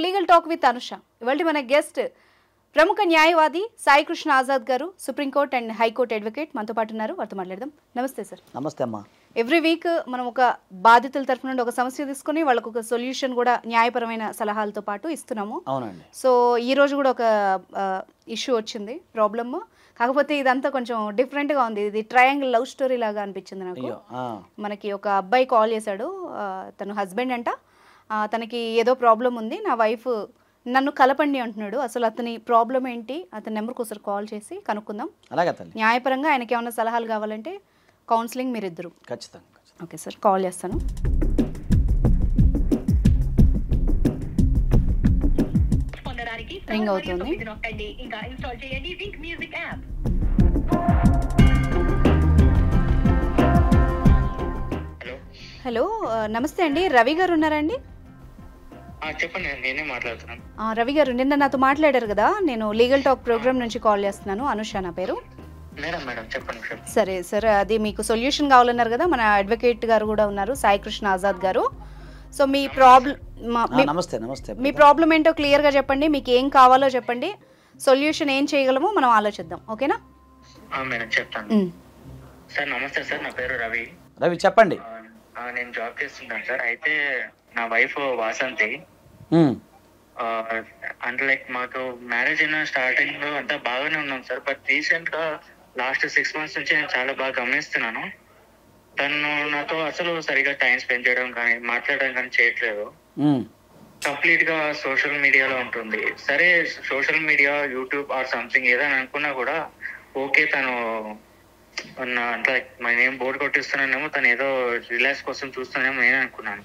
Legal talk with Anusha. ఇవాళ మన guest ప్రముఖ న్యాయవాది సాయి కృష్ణ ఆజాద్ గారు, సుప్రీంకోర్టు అండ్ హైకోర్టు అడ్వకేట్ మనతో పాటు ఉన్నారు. వారితో మాట్లాడదాం. నమస్తే సార్. నమస్తే అమ్మా. ఎవ్రీ వీక్ మనం ఒక బాధితుల తరఫు నుండి ఒక సమస్య తీసుకుని వాళ్ళకు ఒక సొల్యూషన్ కూడా న్యాయపరమైన సలహాలతో పాటు ఇస్తున్నాము. అవునండి. సో ఈ రోజు కూడా ఒక ఇష్యూ వచ్చింది, ప్రాబ్లమ్. కాకపోతే ఇదంతా కొంచెం డిఫరెంట్గా ఉంది. ఇది ట్రయాంగిల్ లవ్ స్టోరీ లాగా అనిపించింది నాకు. మనకి ఒక అబ్బాయి కాల్ చేశాడు, తను హస్బెండ్ అంట. తనకి ఏదో ప్రాబ్లం ఉంది, నా వైఫ్ నన్ను కలపండి అంటున్నాడు. అసలు అతని ప్రాబ్లం ఏంటి, అతని నెంబర్కి ఒకసారి కాల్ చేసి కనుక్కుందాం. అలాగే న్యాయపరంగా ఆయనకి ఏమైనా సలహాలు కావాలంటే కౌన్సిలింగ్ మీరిద్దరు. ఖచ్చితంగా. ఓకే సార్, కాల్ చేస్తాను. రింగ్ అవుతుంది. హలో, నమస్తే అండి. రవి గారు ఉన్నారండి? చెప్పండి, నేనే మాట్లాడుతున్నాను. రవి గారు, నిన్న నాతో మాట్లాడారు కదా, నేను లీగల్ టాక్ ప్రోగ్రామ్ నుంచి కాల్ చేస్తున్నాను. అనుష నా పేరు. మేడం చెప్పండి. సరే సార్, అది మీకు సొల్యూషన్ కావాలన్నారు కదా, మన అడ్వకేట్ గారు కూడా ఉన్నారు, సాయి కృష్ణ ఆజాద్ గారు. సో మీ ప్రాబ్లం, మీ ప్రాబ్లం ఏంటో క్లియర్గా చెప్పండి, మీకు ఏం కావాలో చెప్పండి, సొల్యూషన్ ఏం చేయగలమో మనం ఆలోచిద్దాం. ఓకేనా? మేడం చెప్తాను. సార్ నమస్తే సార్, నా పేరు రవి. రవి చెప్పండి. నేను జాబ్ చేస్తుంటాను సార్. అయితే నా వైఫ్ వాసంతి. అంటే లైక్ మాకు మ్యారేజ్ అయిన స్టార్టింగ్ లో అంతా బాగానే ఉన్నాం సార్. బట్ రీసెంట్ గా లాస్ట్ 6 months నుంచి నేను చాలా బాగా గమనిస్తున్నాను. తను నాతో అసలు సరిగా టైం స్పెండ్ చేయడం కానీ మాట్లాడడం కానీ చేయట్లేదు. కంప్లీట్ గా సోషల్ మీడియాలో ఉంటుంది. సరే, social media, YouTube or something ఏదైనా అనుకున్నా కూడా ఓకే, తను అంటే నేను బోర్డు కొట్టిస్తున్నానేమో, తను ఏదో రిలాక్స్ కోసం చూస్తున్నానేమో నేను అనుకున్నాను.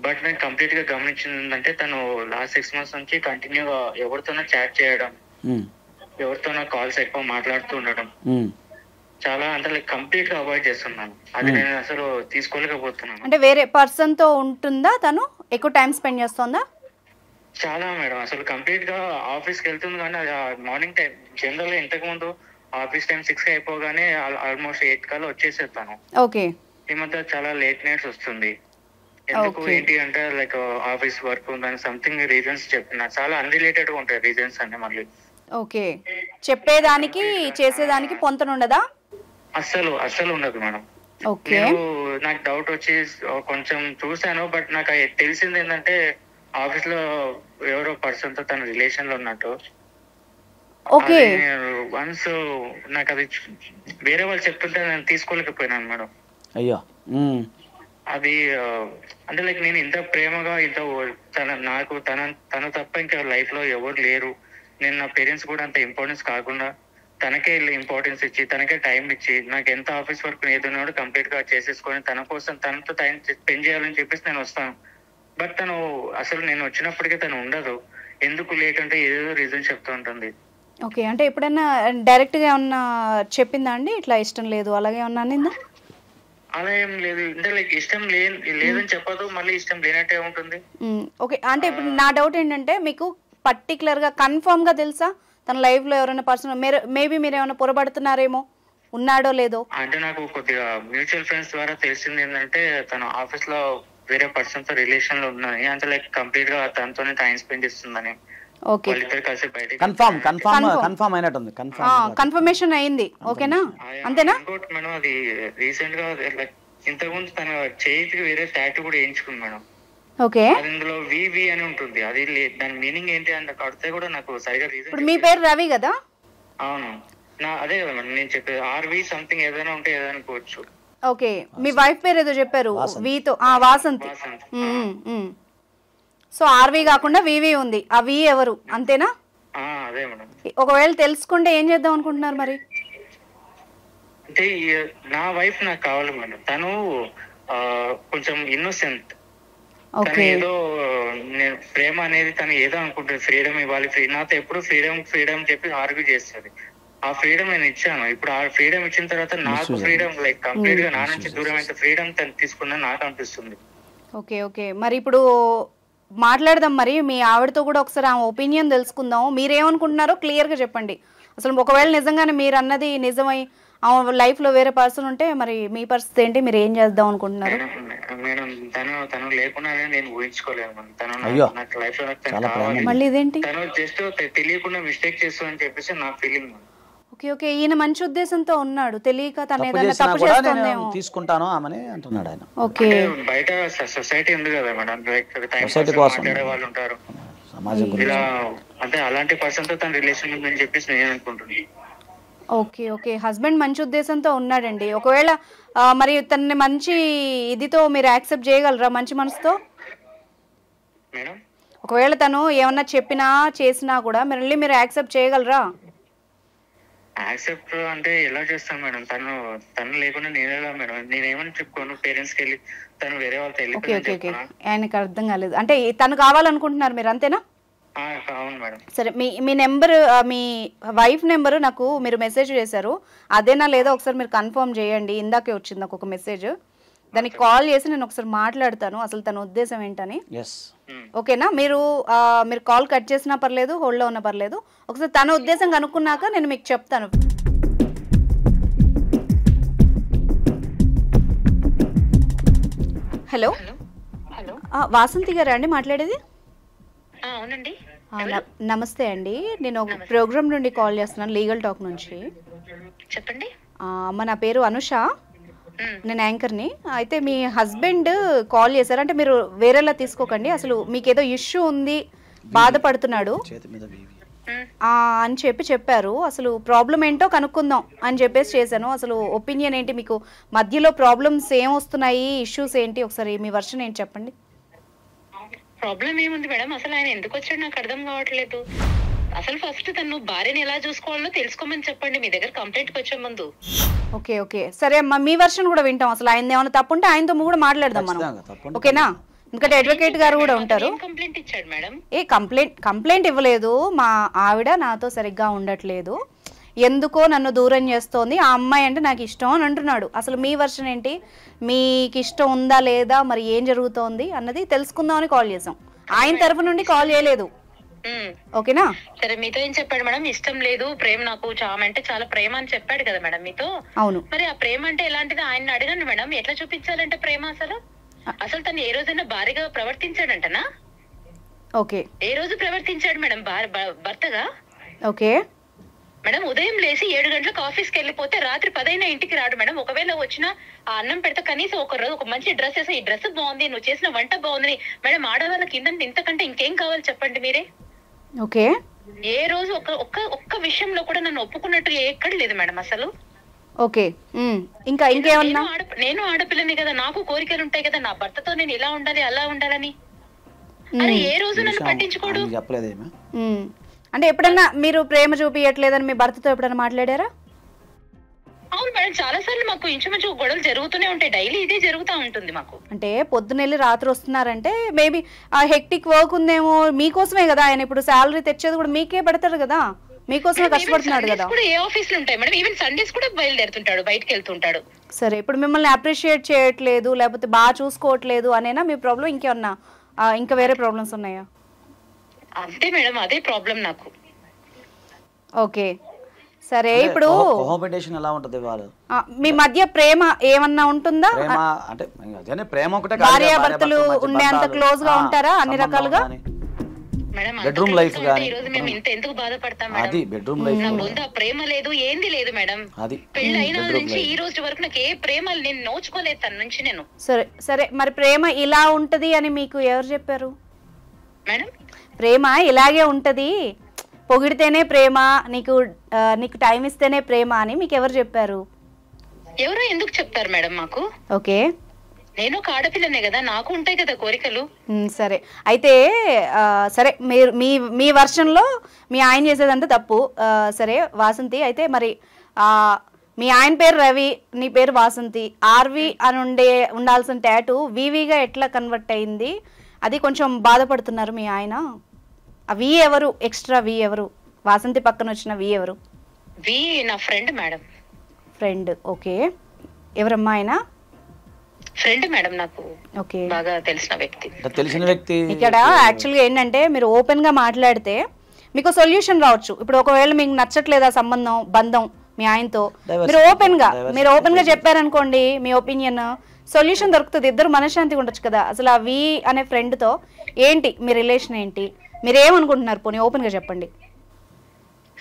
బట్ నేను కంప్లీట్ గా గమనించింది ఏంటంటే, తను లాస్ట్ 6 months నుంచి కంటిన్యూగా ఎవరితోనో చాట్ చేయడం, ఎవరితోనో కాల్స్ ఎక్కువ మాట్లాడుతూ ఉండడం, చాలా అంటే లైక్ కంప్లీట్ గా అవాయిడ్ చేస్తున్నాను. అది నేను అసలు తీసుకోలేకపోతున్నాను. అంటే వేరే పర్సన్ తో ఉంటుందా, తను ఎక్కువ టైం స్పెండ్ చేస్తుందా? చాలా మేడం, అసలు కంప్లీట్ గా ఆఫీస్కి వెళ్తుంది కానీ అది మార్నింగ్ టైం. జనరల్ గా ఇంతకు ముందు ఆఫీస్ టైం 6 అయిపోగానే ఆల్మోస్ట్ 8 కల్లా వచ్చేసేస్తాను. ఓకే. ఈ మధ్య చాలా లేట్ నైట్స్ వస్తుంది. ఎందుకు ఏంటి అంటే లైక్ ఆఫీస్ వర్క్ ఉందని సంథింగ్ రీజన్స్ చెప్పిన, చాలా అన్రిలేటెడ్ గా ఉంటాయి రీజన్స్ అన్ని. మళ్ళీ ఓకే, చెప్పేదానికి చేసేదానికి పొంతన ఉండదా? అస్సలు ఉండదు మేడం. నాకు డౌట్ వచ్చి కొంచెం చూసాను, బట్ నాకు తెలిసింది ఏంటంటే ఆఫీస్ లో ఎవరో పర్సన్ తో తన రిలేషన్ లో ఉన్నట్టు. వన్స్ నాకు అది వేరే వాళ్ళు చెప్తుంటే నేను తీసుకోలేకపోయినాను మేడం. అయ్యో, అది అంటే లైక్ నేను ఇంత ప్రేమగా తను తప్ప ఇంకా లైఫ్ లో ఎవరు లేరు. నేను నా పేరెంట్స్ కూడా అంత ఇంపార్టెన్స్ కాకుండా తనకే ఇంపార్టెన్స్ ఇచ్చి, తనకే టైం ఇచ్చి, నాకు ఎంత ఆఫీస్ వర్క్ ఏదైనా కూడా కంప్లీట్ గా చేసేసుకొని తన కోసం తనతో టైం స్పెండ్ చేయాలని చెప్పేసి నేను వస్తాను. బట్ తను అసలు నేను వచ్చినప్పటికీ తను ఉండదు. ఎందుకు లేట్ అంటే ఏదేదో రీజన్ చెప్తూ ఉంటుంది. ఓకే, అంటే ఎప్పుడైనా డైరెక్ట్ గా ఏమన్నా చెప్పిందా అండి, ఇట్లా ఇష్టం లేదు అలాగే ఏమన్నా అనిందా? అలా ఏం లేదు. అంటే లైక్ ఇష్టం లేదని చెప్పదు, మళ్ళీ ఇష్టం లేనట్టే ఉంటుంది. ఓకే, అంటే ఇప్పుడు నా డౌట్ ఏంటంటే, మీకు పర్టికులర్ గా కన్ఫర్మ్ గా తెలుసా తన లైఫ్ లో ఎవరైనా పర్సన్ మేబీ మీరు ఏమైనా పొరబడుతున్నారేమో, ఉన్నాడో లేదో? అంటే నాకు కొద్దిగా మ్యూచువల్ ఫ్రెండ్స్ ద్వారా తెలిసింది ఏంటంటే, తన ఆఫీస్ లో వేరే పర్సన్ తో రిలేషన్ లో ఉన్నది. అంటే లైక్ కంప్లీట్ గా తనతోనే టైం స్పెండ్ చేస్తుందని. ఓకే, కన్ఫర్మేషన్ అయింది. ఓకేనా, అంతేనా మేడం? అది రీసెంట్ గా ఇంతకు ముందు తన చేతికి వేరే టాటూ కూడా వేయించుకుంది మేడం. ఓకే, అందులో వివి అని ఉంటుంది. అది దాని మీనింగ్ ఏంటి అంటే అడితే కూడా నాకు సరిగా రీజన్. ఇప్పుడు మీ పేరు రవి కదా? అవును, అదే కదా మేడం నేను చెప్పేది. ఆర్వి సంథింగ్ ఏదైనా ఉంటే ఏదైనా అనుకోవచ్చు. ఓకే, మీ వైఫ్ పేరు ఏదో చెప్పారు, వీతో. వాసంతి. సో ఆర్వి కాకుండా వివి ఉంది. ఆ వి ఎవరు, అంతేనా? అదే మేడం. ఒకవేళ తెలుసుకుంటే ఏం చేద్దాం అనుకుంటున్నారు మరి? అంటే నా వైఫ్ నాకు కావాలి మేడం. తను కొంచెం ఇన్నోసెంట్. ఏదో నేను ప్రేమ అనేది తను ఏదో అనుకుంటుంది, ఫ్రీడమ్ ఇవ్వాలి, నాతో ఎప్పుడు ఫ్రీడమ్ చెప్పి ఆర్గ్యూ చేస్తుంది. ఆ ఫ్రీడమ్ నేను ఇచ్చాను. ఇప్పుడు ఆ ఫ్రీడమ్ ఇచ్చిన తర్వాత నాకు ఫ్రీడమ్ లైక్ కంప్లీట్ గా నా నుంచి దూరం అయితే ఫ్రీడమ్ తను తీసుకున్నా నాకు అనిపిస్తుంది. ఓకే, మరి ఇప్పుడు మాట్లాడదాం. మరి మీ ఆవిడతో కూడా ఒకసారి ఆ ఒపీనియన్ తెలుసుకుందాం. మీరేమనుకుంటున్నారో క్లియర్గా చెప్పండి. అసలు ఒకవేళ నిజంగానే మీరు అన్నది నిజమై లైఫ్ లో వేరే పర్సన్ ఉంటే మరి మీ పరిస్థితి ఏంటి, మీరు ఏం చేద్దాం అనుకుంటున్నారు? మేడం తను లేకుండా నేను ఊహించుకోలేము. తను నాకు లైఫ్ లో మళ్ళీ ఇదేంటి, తను జస్ట్ తెలియకుండా మిస్టేక్ చేస్తుందని చెప్పేసి నా ఫీలింగ్. ఓకే ఓకే, ఈయన మంచి ఉద్దేశంతో ఉన్నాడు, తెలియక తను ఏదైనా తప్పు చేస్తుందేమో తీసుకుంటాను ఆమెని అంటున్నాడు ఆయన. ఓకే, బయట సొసైటీ ఉంది కదా మేడం, సొసైటీ కోసం మాట్లాడే వాళ్ళు ఉంటారు సమాజం ఇలా, అంటే అలాంటి పర్సన్ తో తన రిలేషన్ ఉందని చెప్పేసి నేను అనుకుంటున్నాను. ఓకే ఓకే, హస్బెండ్ మంచి ఉద్దేశంతో ఉన్నాడండి. ఒకవేళ మరి తనని మంచి ఇదితో మీరు యాక్సెప్ట్ చేయగలరా, మంచి మనసుతో? మేడం ఒకవేళ తను ఏమన్నా చెప్పినా చేసినా కూడా మీరు యాక్సెప్ట్ చేయగలరా? యాక్సెప్ట్ అంటే ఎలా చేస్తాను మేడం, తను లేకుండా నేను ఎలా మేడం, నేనేమని చెప్పుకోను పేరెంట్స్ కి వెళ్ళి తను వేరే వాళ్ళతో వెళ్ళి. ఆయనకు అర్థం కాలేదు అంటే తను కావాలనుకుంటున్నారు మీరు, అంతేనా? అవును మేడం. సరే, మీ నెంబర్, మీ వైఫ్ నెంబరు నాకు మీరు మెసేజ్ చేశారు, అదేనా లేదా ఒకసారి మీరు కన్ఫర్మ్ చేయండి. ఇందాకే వచ్చింది నాకు ఒక మెసేజ్, దానికి కాల్ చేసి నేను ఒకసారి మాట్లాడతాను అసలు తన ఉద్దేశం ఏంటని. ఓకేనా? మీరు కాల్ కట్ చేసినా పర్లేదు, హోల్డ్లో ఉన్నా పర్లేదు, ఒకసారి తన ఉద్దేశం కనుక్కున్నాక నేను మీకు చెప్తాను. హలో వాసంతి గారా అండి మాట్లాడేది? అవునండి. నమస్తే అండి, నేను ఒక ప్రోగ్రామ్ నుండి కాల్ చేస్తున్నాను, లీగల్ టాక్ నుంచి. చెప్పండి. నా పేరు అనుష, నేను యాంకర్ని. అయితే మీ హస్బెండ్ కాల్ చేశారు, అంటే మీరు వేరేలా తీసుకోకండి, అసలు మీకు ఏదో ఇష్యూ ఉంది, బాధపడుతున్నాడు అని చెప్పారు. అసలు ప్రాబ్లం ఏంటో కనుక్కుందాం అని చెప్పేసి చేశాను. అసలు ఒపీనియన్ ఏంటి, మీకు మధ్యలో ప్రాబ్లమ్స్ ఏం వస్తున్నాయి, ఇష్యూస్ ఏంటి, ఒకసారి మీ వర్షన్ ఏంటి చెప్పండి. ప్రాబ్లం ఏముంది మేడం, అసలు ఆయన ఎందుకు వచ్చాడు నాకు అర్థం కావట్లేదు. అసలు ఫస్ట్ తను భార్యని ఎలా చూసుకోవాలో తెలుసుకోమని చెప్పండి మీ దగ్గర కంప్లైంట్కి వచ్చే ముందు. ఓకే ఓకే, సరే అమ్మా, మీ వర్షన్ కూడా వింటాం. అసలు ఆయన ఏమైనా తప్పు ఉంటే ఆయనతో కూడా మాట్లాడదాం మనం, ఓకేనా? ఎందుకంటే అడ్వకేట్ గారు కూడా ఉంటారు. కంప్లైంట్ ఇచ్చాడు మేడం? కంప్లైంట్ ఇవ్వలేదు, మా ఆవిడ నాతో సరిగ్గా ఉండట్లేదు, ఎందుకో నన్ను దూరం చేస్తోంది, ఆ అమ్మాయి అంటే నాకు ఇష్టం అని అంటున్నాడు. అసలు మీ వర్షన్ ఏంటి, మీకు ఇష్టం ఉందా లేదా, మరి ఏం జరుగుతోంది అన్నది తెలుసుకుందామని కాల్ చేసాం. ఆయన తరఫు నుండి కాల్ చేయలేదు, ఓకేనా? సరే, మీతో ఏం చెప్పాడు మేడం? ఇష్టం లేదు, ప్రేమ, నాకు ఆమె అంటే చాలా ప్రేమ అని చెప్పాడు కదా మేడం మీతో. అవును. మరి ఆ ప్రేమ అంటే ఎలాంటిది ఆయన అడగండి మేడం, ఎట్లా చూపించాలంటే ప్రేమ? అసలు తను ఏ రోజైనా భార్యగా ప్రవర్తించాడంటనా? ఓకే, ఏ రోజు ప్రవర్తించాడు మేడం భర్తగా? ఓకే మేడం, ఉదయం లేసి 7 గంటలకు ఆఫీస్కి వెళ్ళిపోతే రాత్రి 10 అయినా ఇంటికి రాడు మేడం. ఒకవేళ వచ్చినా ఆ అన్నం పెడితే కనీసం ఒక రోజు ఒక మంచి డ్రెస్ వేసి, ఈ డ్రెస్ బాగుంది, నువ్వు చేసిన వంట బాగుంది మేడం. ఆడవాళ్ళకి ఇంతకంటే ఇంకేం కావాలి చెప్పండి మీరే? ఓకే, ఏ రోజు ఒక్క విషయంలో కూడా నన్ను ఒప్పుకున్నట్టు ఎక్కడ లేదు మేడం అసలు. ఓకే, ఇంకా ఇంకేమన్నా? నేను ఆడపిల్లని కదా, నాకు కోరికలు ఉంటాయి కదా, నా భర్తతో నేను ఇలా ఉండాలి అలా ఉండాలని. అరే ఏ రోజు నన్ను పట్టించుకోడు. అంటే ఎప్పుడన్నా మీరు ప్రేమ చూపించట్లేదని మీ భర్తతో ఎప్పుడైనా మాట్లాడారా? అవును మేడం, చాలా సార్లు మాకు ఇంచుమించు గొడవలు జరుగుతూనే ఉంటాయి, డైలీ ఇదే జరుగుతూ ఉంటుంది మాకు. అంటే పొద్దునెళ్ళి రాత్రి వస్తున్నారంటే మేబీ ఆ హెక్టిక్ వర్క్ ఉందేమో, మీకోసమే కదా ఆయన ఇప్పుడు శాలరీ తెచ్చేది కూడా మీకే పెడతారు కదా, మీకోసమే కష్టపడుతున్నాడు కదా. ఏ ఆఫీస్ లో ఉంటాయి మేడం, ఈవెన్ సండేస్ కూడా బయలుదేరుతుంటాడు, బయటకు వెళ్తుంటాడు. సరే, ఇప్పుడు మిమ్మల్ని అప్రిషియేట్ చేయట్లేదు లేకపోతే బాగా చూసుకోవట్లేదు అనేనా మీ ప్రాబ్లం, ఇంకేమన్నా ఇంకా వేరే ప్రాబ్లమ్స్ ఉన్నాయా? అంతే మేడం, అదే ప్రాబ్లం నాకు. ఓకే, సరే, ఇప్పుడు ఎలా ఉంటది మీ మధ్య ప్రేమ ఏమన్నా ఉంటుందా? ప్రేమ ఒకటే, భార్యాభర్తలు ఉండేంత క్లోజ్ గా ఉంటారా అన్ని రకాలుగా? బెడ్రూమ్ లైఫ్ గాని ఈ రోజు మేము ఎందుకు బాధపడతాం మేడం? అది బెడ్రూమ్ లైఫ్, నా ముందు ప్రేమ లేదు, ఏంది లేదు మేడం. పెళ్లి అయిన నుంచి ఈ రోజు వరకు నాకు ఏ ప్రేమ నేను నోచుకోలేదు తన నుంచి నేను. సరే సరే, మరి ప్రేమ ఇలా ఉంటది అని మీకు ఎవరు చెప్పారు మేడం? ప్రేమ ఇలాగే ఉంటది, పొగిడితేనే ప్రేమ, నీకు టైం ఇస్తేనే ప్రేమ అని మీకు ఎవరు చెప్పారు? ఎవరో ఎందుకు చెప్తారు మేడం మాకు? ఓకే, నేను ఒక ఆడపిల్లనే కదా, నాకు ఉంటాయి కదా కోరికలు. సరే, అయితే సరే, మీరు మీ వర్షన్లో మీ ఆయన చేసేదంతా తప్పు. సరే వాసంతి, అయితే మరి మీ ఆయన పేరు రవి, నీ పేరు వాసంతి, ఆర్వి అని ఉండాల్సిన టాటూ వివిగా ఎట్లా కన్వర్ట్ అయింది, అది కొంచెం బాధపడుతున్నారు మీ ఆయన. ఆ వి ఎవరు, ఎక్స్ట్రా వి ఎవరు, వాసంతి పక్కన వచ్చిన వి ఎవరు? వి నా ఫ్రెండ్ మేడం. Friend, okay. ఎవరమ్మా ఆయన? ఫ్రెండ్ మేడం, నాకు ఓకే, బాగా తెలిసిన వ్యక్తి. ఇక్కడ యాక్చువల్గా ఏంటంటే మీరు ఓపెన్ గా మాట్లాడితే మీకు సొల్యూషన్ రావచ్చు. ఇప్పుడు ఒకవేళ మీకు నచ్చట్లేదు ఆ బంధం, మీ ఆయనతో మీరు ఓపెన్ గా చెప్పారనుకోండి మీ ఒపీనియన్, సొల్యూషన్ దొరుకుతుంది, ఇద్దరు మనశ్శాంతిగా ఉండొచ్చు కదా. అసలు ఆ వి అనే ఫ్రెండ్తో ఏంటి మీ రిలేషన్ ఏంటి, మీరు ఏమనుకుంటున్నారు పోనీ ఓపెన్ గా చెప్పండి.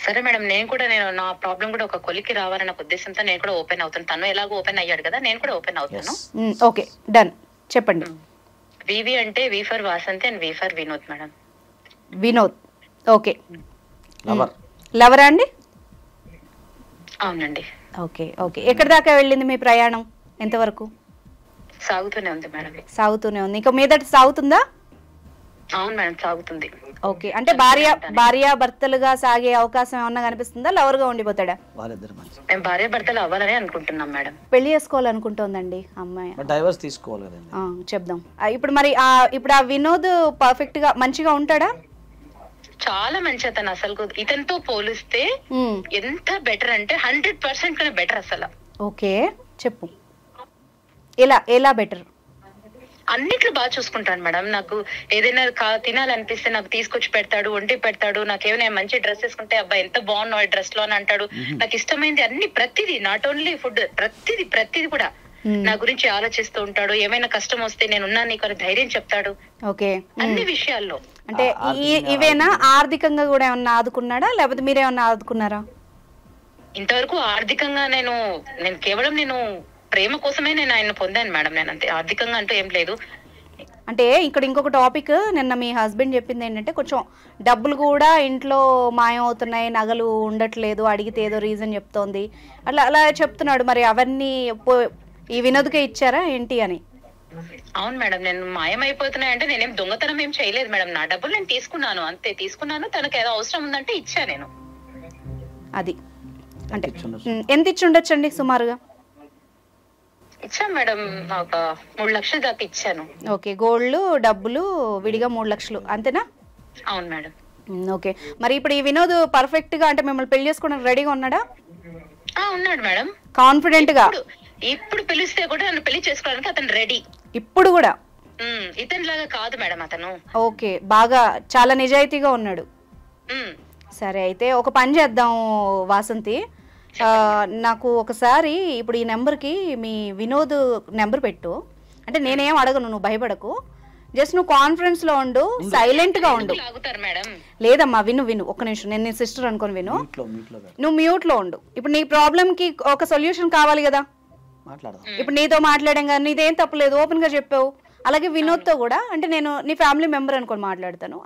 సరే మేడం, నేను నా ప్రాబ్లం కూడా ఒక కొలికి రావాలన్న ఉద్దేశంతో నేను కూడా ఓపెన్ అవుతాను. తను ఎలాగో ఓపెన్ అయ్యాడు కదా, నేను కూడా ఓపెన్ అవుతాను. ఓకే డన్, చెప్పండి. వివి అంటే V for Vasanthi and V for Vinod madam. Vinod, okay. లవరా అండి? అవునండి. Okay okay. ఎక్కడి దాకా వెళ్ళింది మీ ప్రయాణం, ఎంతవరకు? సాగుతూనే ఉంది మేడం. సాగుతూనే ఉంది, ఇంకా మీదట సాగుతుందా? అవును మేడం, సాగుతుంది. ఓకే, అంటే భార్య భర్తలుగా సాగే అవకాశం ఏమన్నా కనిపిస్తుందా, లవర్ గా ఉండిపోతాడా? మేము భార్య భర్తలు అవ్వాలని అనుకుంటున్నాం మేడం. పెళ్లి చేసుకోవాలనుకుంటోందండి అమ్మాయి. డైవర్స్ తీసుకోవాలి కదండి. చెప్దాం. ఇప్పుడు మరి ఇప్పుడు ఆ వినోద్ పర్ఫెక్ట్ గా మంచిగా ఉంటాడా? చాలా మంచి అతను. అసలు ఇతనితో పోలిస్తే ఎంత బెటర్ అంటే 100% కన్నా బెటర్ అసలు. ఓకే చెప్పు, ఎలా బెటర్? అన్నిట్లో బాగా చూసుకుంటాను మేడం. నాకు ఏదైనా తినాలనిపిస్తే నాకు తీసుకొచ్చి పెడతాడు, వండి పెడతాడు. నాకు ఏమైనా మంచి డ్రెస్ వేసుకుంటే అబ్బాయి ఎంత బాగున్నావు ఈ డ్రెస్ లో అని అంటాడు. నాకు ఇష్టమైంది అన్ని, ప్రతిదీ, నాట్ ఓన్లీ ఫుడ్, ప్రతిదీ కూడా నా గురించి ఆలోచిస్తూ ఉంటాడు. ఏమైనా కష్టం వస్తే నేనున్నా నీకు అని ధైర్యం చెప్తాడు. ఓకే, అన్ని విషయాల్లో. అంటే ఇవేనా ఆర్థికంగా కూడా ఏమన్నా ఆదుకున్నాడా, లేకపోతే మీరేమన్నా ఆదుకున్నారా? ఇంతవరకు ఆర్థికంగా నేను కేవలం ప్రేమ కోసమే నేను ఆయన పొందాను మేడం. నేను అంతే, ఆర్థికంగా అంటూ ఏం లేదు. అంటే ఇక్కడ ఇంకొక టాపిక్, నిన్న మీ హస్బెండ్ చెప్పింది ఏంటంటే కొంచెం డబ్బులు కూడా ఇంట్లో మాయం అవుతున్నాయి, నగలు ఉండట్లేదు, అడిగితే ఏదో రీజన్ చెప్తోంది, అలా చెప్తున్నాడు. మరి అవన్నీ ఈ వినోద్కే ఇచ్చారా ఏంటి అని? అవును మేడం, నేను మాయమైపోతున్నాయి అంటే నేనేం దొంగతనం ఏం చేయలేదు మేడం. నా డబ్బులు నేను తీసుకున్నాను, అంతే తీసుకున్నాను. తనకు ఏదో అవసరం ఉందంటే ఇచ్చా నేను. అది అంటే ఎంత ఇచ్చి ఉండొచ్చండి సుమారుగా? ఇచ్చాను మేడం, ఒక 3 లక్షలు దాకా ఇచ్చాను. ఓకే, గోల్డ్ డబ్బులు విడిగా 3 లక్షలు అంతేనా? అవును మేడం. ఓకే, మరి ఇప్పుడు ఈ వినోద్ పర్ఫెక్ట్ గా అంటే మిమ్మల్ని పెళ్లి చేసుకోవడానికి రెడీగా ఉన్నాడా? ఉన్నాడు మేడం, కాన్ఫిడెంట్ గా. ఇప్పుడు పిలిస్తే కూడా నన్ను పెళ్లి చేసుకోవడానికి అతను రెడీ. ఇప్పుడు కూడా ఇతని లాగా కాదు మేడం అతను. ఓకే, బాగా చాలా నిజాయితీగా ఉన్నాడు. సరే, అయితే ఒక పని చేద్దాం వాసంతి, నాకు ఒకసారి ఇప్పుడు ఈ నెంబర్కి మీ వినోద్ నెంబర్ పెట్టు. అంటే నేనేం అడగను, నువ్వు భయపడకు, జస్ట్ నువ్వు కాన్ఫరెన్స్ లో ఉండు, సైలెంట్ గా ఉండు. లేదమ్మా, విను ఒక్క నిమిషం, నేను నీ సిస్టర్ అనుకోని విను. నువ్వు మ్యూట్ లో ఉండు. ఇప్పుడు నీ ప్రాబ్లం కి ఒక సొల్యూషన్ కావాలి కదా. ఇప్పుడు నీతో మాట్లాడాం కానీ నీదేం తప్పలేదు, ఓపెన్ గా చెప్పావు. అలాగే వినోద్తో కూడా, అంటే నేను నీ ఫ్యామిలీ మెంబర్ అనుకొని మాట్లాడతాను,